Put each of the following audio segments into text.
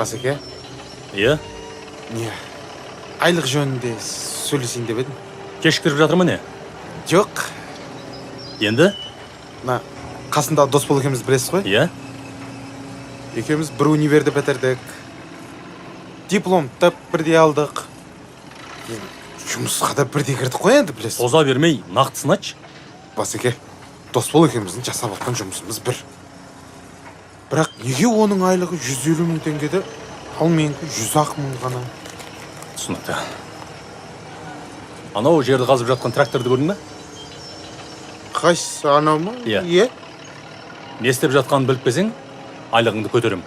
Басеке, Иә, не? Айлық жөнінде сөйлесейін деп едім. кешіктіріп жатырмын не? Жоқ, Енді? мына қасында Досбол екеуміз білесіз ғой? Иә? Екеуміз бір универді бітірдік. Дипломды бірдей алдық. Жұмысқа да бірдей кірдік қой енді, білесіз. Соза бермей, нақтысын айтшы. Басеке, Досбол екеуміздің жасап жатқан жұмысымыз бір. Бірақ неге оның айлығы 150 мың теңгеді, ал менікі 100 мың ғана? Түсінікті. Анау жерді қазып жатқан тракторды көрдің бе? Қайсы, анау ма? Иә. Не істеп жатқанын біліп келсең, айлығыңды көтерем.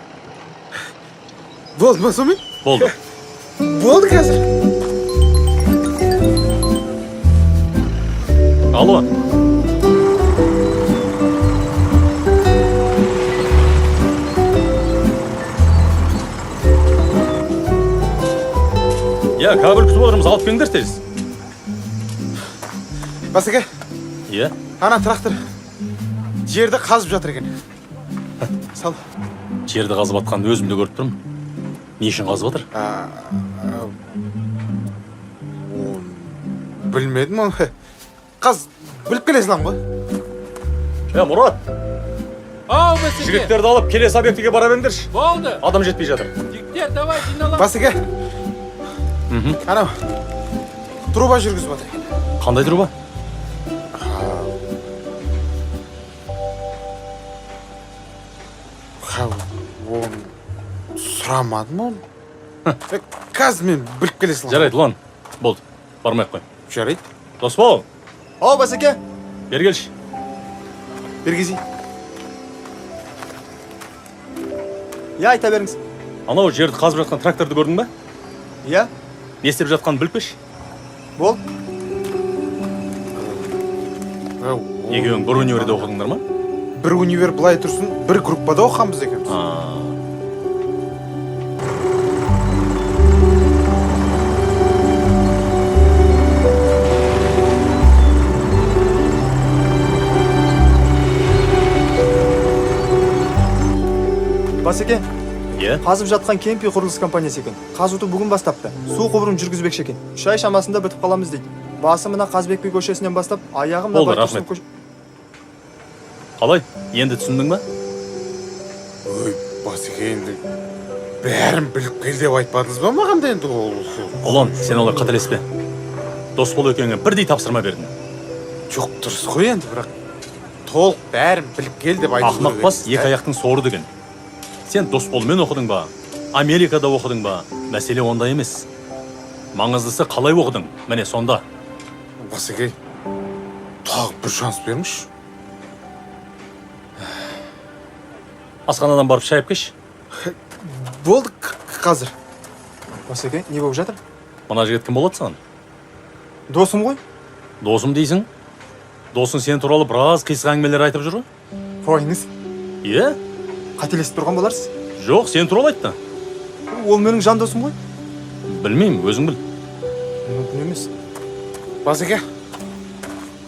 Болды ма сонымен? Болды. Болды қазір. Алло. Иә, кабель күтіп отырмыз, алып келіңдер тез. Басеке, Иә. ана трактор жерді қазып жатыр екен. Сал. Жерді қазып жатқанын өзім де көріп тұрмын. Не үшін қазып жатыр? Білмедім оны. Қаз, біліп келесің ғой. Мұрат, Ау, Басеке. жігіттерді алып келесі объектіге бара беріңдерші. Болды. Адам жетпей жатыр. Жігіттер, давай жиналам. Басеке, анау труба жүргізіп жатыр екен. Қандай труба? Оны сұрамадым оны. Қазір мен біліп келесің. Жарайды, ұлан. Болды, бармай-ақ қой. Жарайды. Досбол, Ау, Басеке, бер келші. бергізейін. Иә, айта беріңіз. Анау жерді қазып жатқан тракторды көрдің бе? Иә, Не істеп жатқанын біліп келші. бол. Екеуің бір универде оқыдыңдар ма? Бір универ былай тұрсын, бір группада оқығанбыз екенбіз. Басеке, Иә? қазып жатқан кемпи құрылыс компаниясы екен. Қазуды бүгін бастапты. Су құбырын жүргізбекші екен. 3 ай шамасында бітіп қаламыз дейді. Басы мына Қазбек би көшесінен бастап, аяғы мына Болды, Байтұрсын рахмет. Қалай? Енді түсіндің ба? Ой, Басеке, енді бәрін біліп кел деп айтпадыңыз ба маған да енді ол? Ұлан, сен олай қателеспе. Досбол екеуіңе бірдей тапсырма бердім. Жоқ, дұрыс қой енді, бірақ толық бәрін біліп кел деп айту Ақмақ бас екі аяқтың соры деген. Сен Досболмен оқыдың ба? Америкада оқыдың ба? Мәселе онда емес. Маңыздысы қалай оқыдың? Міне сонда. Басеке, тағы бір шанс беріңізші. Асханадан барып шайып кеш. Болды қазір. Басеке, не болып жатыр? Мына жігіт кім болады саған? Досым ғой. Досым дейсің? Досың сен туралы біраз қисық әңгімелер айтып жүр ғой? Қойыңыз. Иә? Қателесіп тұрған боларсыз. Жоқ, сен туралы айтты. Ол менің жан досым ғой. Білмеймін, өзің біл. Мүмкін емес. Басеке,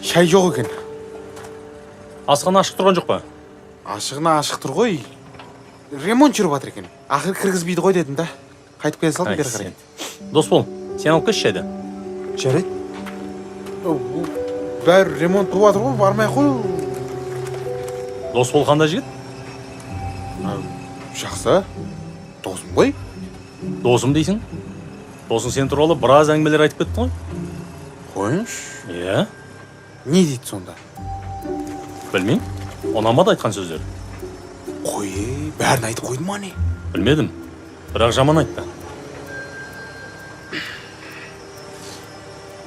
шай жоқ екен. Асхана ашық тұрған жоқ па? Ашығына ашық тұр ғой. Ремонт жүріп жатыр екен. Ақыр кіргізбейді ғой дедім да. Қайтып келе салдым бері қарай. Досбол, сен алып келші шайды. Жарайды. Бәрі ремонт болып жатыр ғой, бармай қой. Досбол қандай жігіт? Жақсы. Досым ғой. Досым дейсің? Досың сен туралы біраз әңгімелер айтып кетті ғой? Қойыңшы. Иә? Не дейді сонда? Білмеймін. Ұнамады айтқан сөздер. Қой, бәрін айтып қойды ма не? Білмедім. Бірақ жаман айтты.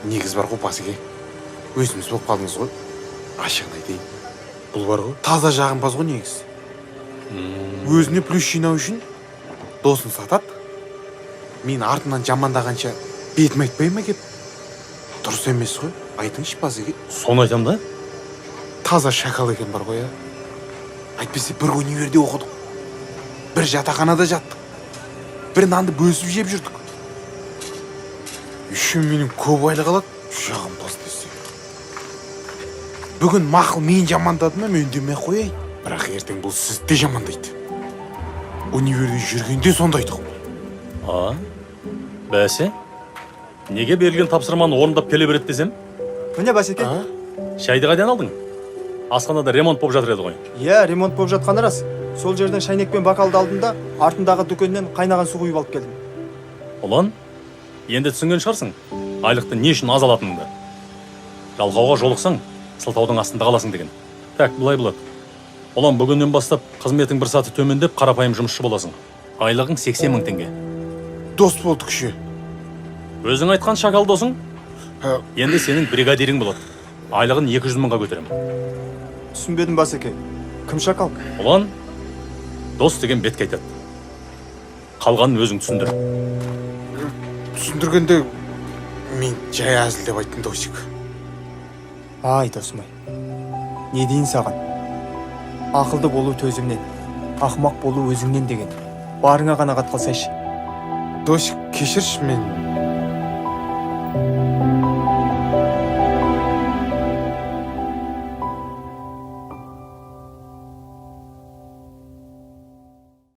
Негіз бар ғой, Басеке. Өзіміз болып қалдыңыз ғой. Ашығын айтайын. Бұл бар ғой, таза жағымпаз ғой негіз. Өзіне плюс жинау үшін досын сатады. Мен артынан жамандағанша бетім айтпай ма кеп? Дұрыс емес қой. Айтыңшы, Басеке. Соны айтам да? Таза шакал екен бар ғой, Айтпесе бір универде оқыдық. Бір жатақханада жаттық. Бір нанды бөлісіп жеп жүрдік. Үшін менің көп айлық алады, жағымпаз десе. Бүгін мақыл мен жамандады ма, мен үндемей қояйын. Бірақ ертең бұл сізді де жамандайды. Универде жүргенде сондайды ғой. Бәсе? Неге берілген тапсырманы орындап келе береді десем? міне басеке. Шайды қайдан алдың? Асханада ремонт болып жатыр еді ғой. Иә, ремонт болып жатқаны рас. Сол жерден шайнек пен бакалды алдым да, артындағы дүкеннен қайнаған су құйып алып келдім. Ұлан, енді түсінген шығарсың, айлықты не үшін аз алатыныңды. Жалқауға жолықсаң, сылтаудың астында қаласың деген. Так, былай болады. Ұлан, бүгіннен бастап қызметің бір саты төмендеп, қарапайым жұмысшы боласың. Айлығың 80 мың теңге. Дос болдық кіші. Өзің айтқан шакал досың, Ә, енді сенің бригадирің болады. Айлығын 200 мыңға көтерем. Түсінбедім басеке. Кім шакал? Ұлан, дос деген бетке айтады. Қалғанын өзің түсіндір. түсіндіргенде мен жай әзілдеп айттым Досик. Ай, досым-ай. Не дейін саған? Ақылды болу төзімнен, ақымақ болу өзіңнен деген. Барыңа қанағат қылсайшы. Досик, кешірші, мен